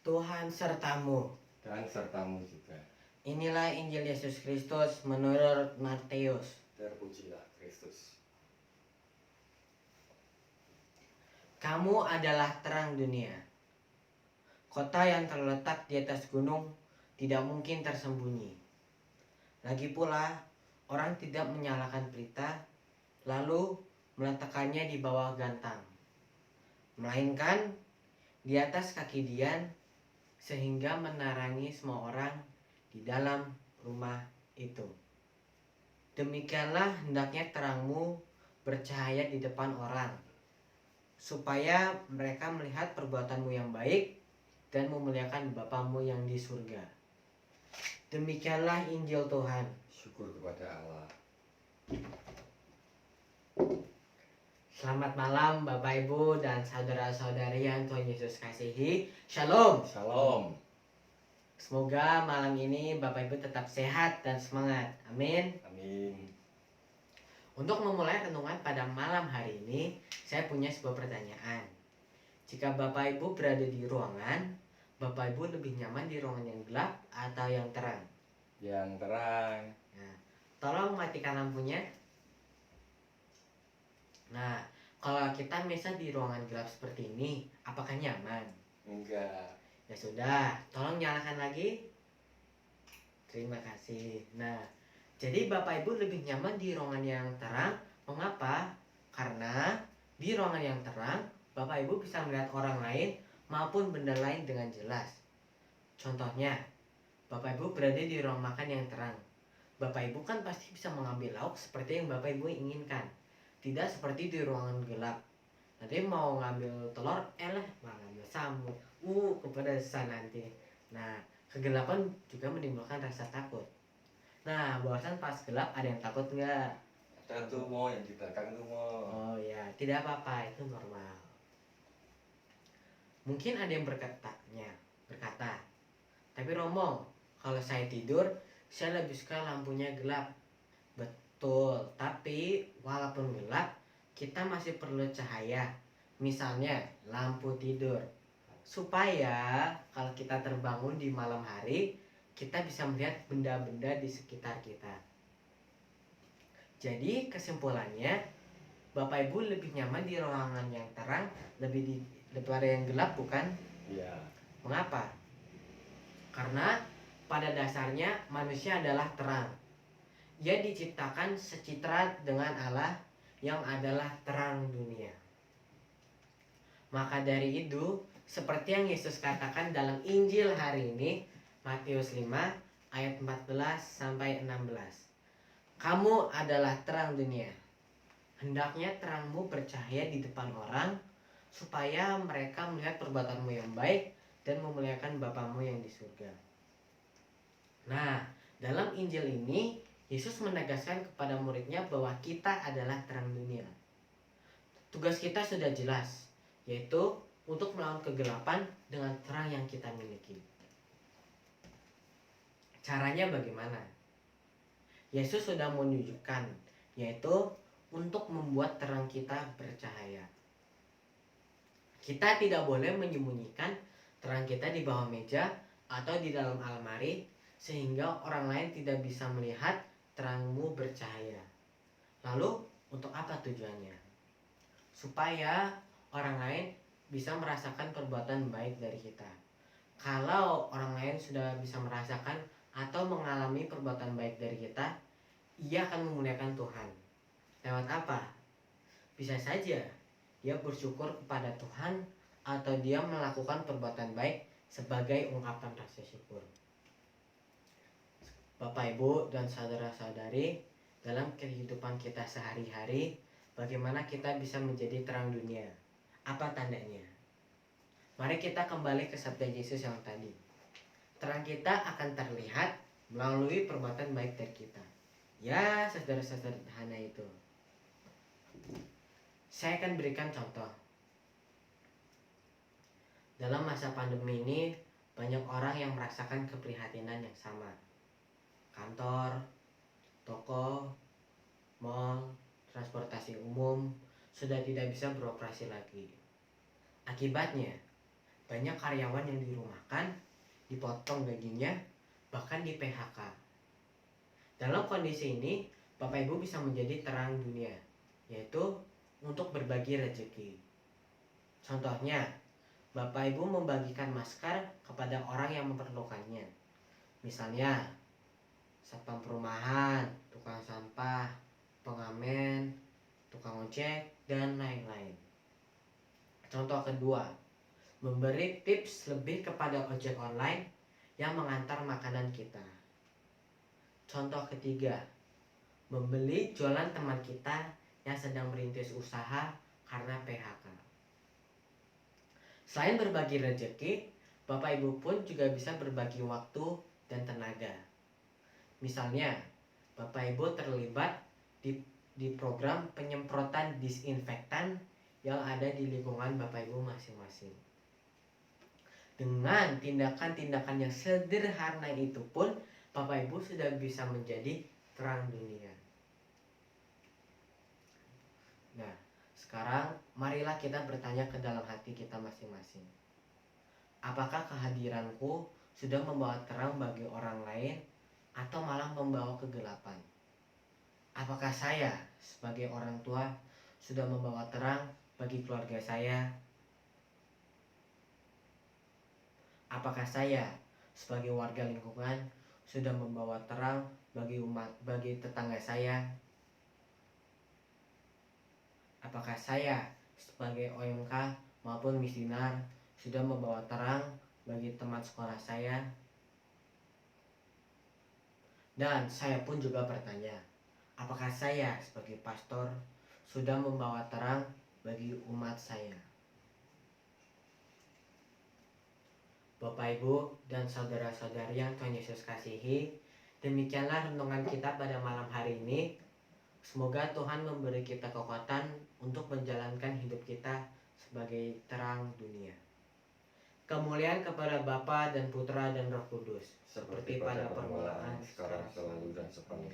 Tuhan sertamu. dan sertamu juga. Inilah Injil Yesus Kristus menurut Matius. Terpujilah Kristus. Kamu adalah terang dunia. Kota yang terletak di atas gunung tidak mungkin tersembunyi. Lagi pula, orang tidak menyalakan pelita lalu meletakkannya di bawah gantang, melainkan di atas kaki dian, sehingga menerangi semua orang di dalam rumah itu. Demikianlah hendaknya terangmu bercahaya di depan orang, supaya mereka melihat perbuatanmu yang baik dan memuliakan Bapamu yang di surga. Demikianlah Injil Tuhan. Syukur kepada Allah. Selamat malam Bapak Ibu dan saudara-saudari yang Tuhan Yesus kasihi. Shalom. Shalom. Semoga malam ini Bapak Ibu tetap sehat dan semangat. Amin. Amin. Untuk memulai renungan pada malam hari ini, saya punya sebuah pertanyaan. Jika Bapak Ibu berada di ruangan, Bapak Ibu lebih nyaman di ruangan yang gelap atau yang terang? Yang terang. Nah, tolong matikan lampunya. Nah, kalau kita misal di ruangan gelap seperti ini, apakah nyaman? Enggak. Ya sudah, tolong nyalakan lagi. Terima kasih. Nah, jadi Bapak Ibu lebih nyaman di ruangan yang terang. Mengapa? Karena di ruangan yang terang, Bapak Ibu bisa melihat orang lain maupun benda lain dengan jelas. Contohnya, Bapak Ibu berada di ruang makan yang terang. Bapak Ibu kan pasti bisa mengambil lauk seperti yang Bapak Ibu inginkan. Tidak seperti di ruangan gelap. Nanti mau ngambil telur, malah ngambil samut. Kepedesan nanti. Nah, kegelapan juga menimbulkan rasa takut. Nah, bahwasan pas gelap ada yang takut nggak? Ada tuh mau yang di belakang tuh mau. Oh ya, tidak apa-apa, itu normal. Mungkin ada yang berkata, tapi Romo, kalau saya tidur, saya lebih suka lampunya gelap. Betul, tapi walaupun gelap, kita masih perlu cahaya. Misalnya lampu tidur, supaya kalau kita terbangun di malam hari, kita bisa melihat benda-benda di sekitar kita. Jadi kesimpulannya, Bapak Ibu lebih nyaman di ruangan yang terang daripada yang gelap, bukan? Iya. Mengapa? Karena pada dasarnya manusia adalah terang. Ia diciptakan secitra dengan Allah yang adalah terang dunia. Maka dari itu, seperti yang Yesus katakan dalam Injil hari ini, Matius 5 ayat 14 sampai 16. Kamu adalah terang dunia. Hendaknya terangmu bercahaya di depan orang, supaya mereka melihat perbuatanmu yang baik dan memuliakan Bapamu yang di surga. Nah, dalam Injil ini, Yesus menegaskan kepada muridnya bahwa kita adalah terang dunia. Tugas kita sudah jelas, yaitu untuk melawan kegelapan dengan terang yang kita miliki. Caranya bagaimana? Yesus sudah menunjukkan, yaitu untuk membuat terang kita bercahaya. Kita tidak boleh menyembunyikan terang kita di bawah meja atau di dalam almari, sehingga orang lain tidak bisa melihat terangmu bercahaya. Lalu, untuk apa tujuannya? Supaya orang lain bisa merasakan perbuatan baik dari kita. Kalau orang lain sudah bisa merasakan atau mengalami perbuatan baik dari kita, ia akan memuliakan Tuhan. Lewat apa? Bisa saja dia bersyukur kepada Tuhan, atau dia melakukan perbuatan baik sebagai ungkapan rasa syukur. Bapak Ibu dan saudara-saudari, dalam kehidupan kita sehari-hari, bagaimana kita bisa menjadi terang dunia? Apa tandanya? Mari kita kembali ke sabda Yesus yang tadi. Terang kita akan terlihat melalui perbuatan baik dari kita. Ya, sederhana itu. Saya akan berikan contoh. Dalam masa pandemi ini, banyak orang yang merasakan keprihatinan yang sama. Kantor, toko, mal, transportasi umum sudah tidak bisa beroperasi lagi. Akibatnya, banyak karyawan yang dirumahkan, dipotong gajinya, bahkan di PHK. Dalam kondisi ini, Bapak Ibu bisa menjadi terang dunia, yaitu untuk berbagi rezeki. Contohnya, Bapak Ibu membagikan masker kepada orang yang memerlukannya. Misalnya, satpam perumahan, tukang sampah, pengamen, tukang ojek, dan lain-lain. Contoh kedua, memberi tips lebih kepada ojek online yang mengantar makanan kita. Contoh ketiga, membeli jualan teman kita yang sedang merintis usaha karena PHK. Selain berbagi rezeki, Bapak Ibu pun juga bisa berbagi waktu dan tenaga. Misalnya, Bapak Ibu terlibat di program penyemprotan disinfektan yang ada di lingkungan Bapak Ibu masing-masing. Dengan tindakan-tindakan yang sederhana itu pun, Bapak Ibu sudah bisa menjadi terang dunia. Nah, sekarang marilah kita bertanya ke dalam hati kita masing-masing. Apakah kehadiranku sudah membawa terang bagi orang lain atau malah membawa kegelapan? Apakah saya sebagai orang tua sudah membawa terang bagi keluarga saya? Apakah saya sebagai warga lingkungan sudah membawa terang bagi tetangga saya? Apakah saya sebagai OMK maupun misinar sudah membawa terang bagi teman sekolah saya? Dan saya pun juga bertanya, apakah saya sebagai pastor sudah membawa terang bagi umat saya? Bapak Ibu dan saudara-saudari yang Tuhan Yesus kasihi, demikianlah renungan kita pada malam hari ini. Semoga Tuhan memberi kita kekuatan untuk menjalankan hidup kita sebagai terang dunia. Kemuliaan kepada Bapa dan Putra dan Roh Kudus, seperti pada permulaan, sekarang, selalu, dan sepanjang